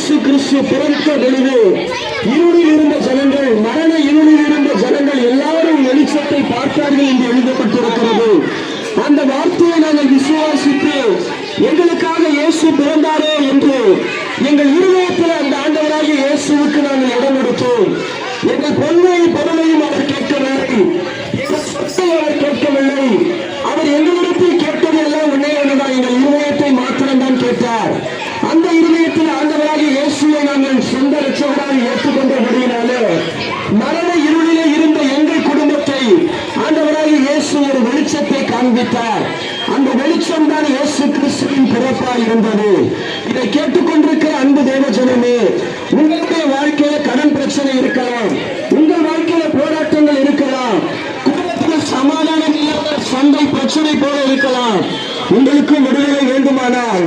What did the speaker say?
இயேசு கிறிஸ்து பிறந்த பொழுது இருளில் இருந்த ஜனங்கள், மரண இருளில் இருந்த ஜனங்கள் எல்லாரும் வெளிச்சத்தை பார்த்தார்கள் என்று எழுதப்பட்டிருக்கிறது. அந்த வார்த்தையை நாங்கள் விசுவாசித்து எங்களுக்காக இயேசு பிறந்தாரே என்று எங்கள் இருதயத்தில் அந்த ஆண்டவராகிய இயேசுவுக்கு நாங்கள் இடம் கொடுத்தோம். எங்கள் பொன்மையும் பொருளையும் அவர் கேட்கவில்லை, எங்கள் சொத்தை அவர் கேட்கவில்லை. அவர் எங்களிடத்தில் கேட்டது எல்லாம் உன்னே ஒன்றுதான், எங்கள் இருதயத்தை மாத்திரம்தான் கேட்டார். அந்த இருதயத்தில் ஆண்டவராகிய இயேசுவை நாங்கள் சொந்த ரட்சகராக ஏற்றுக்கொண்டபடியினாலே மரண இருளிலே இருந்த எங்கள் குடும்பத்தை ஆண்டவராகிய இயேசு ஒரு வெளிச்சத்தை காண்பித்தார். அந்த வெளிச்சம் தான் இயேசு கிறிஸ்துவின் பிறப்பாய் இருந்தது. இதை கேட்டுக்கொண்டிருக்கிற அன்பு தேவஜனமே, உங்களுடைய வாழ்க்கையில கடன் பிரச்சனை இருக்கலாம், உங்கள் வாழ்க்கையில போராட்டங்கள் இருக்கலாம், குடும்பத்தில் சமாதானம் இல்லாத சண்டை பிரச்சனை போல இருக்கலாம். உங்களுக்கு விடுதலை வேண்டுமானால்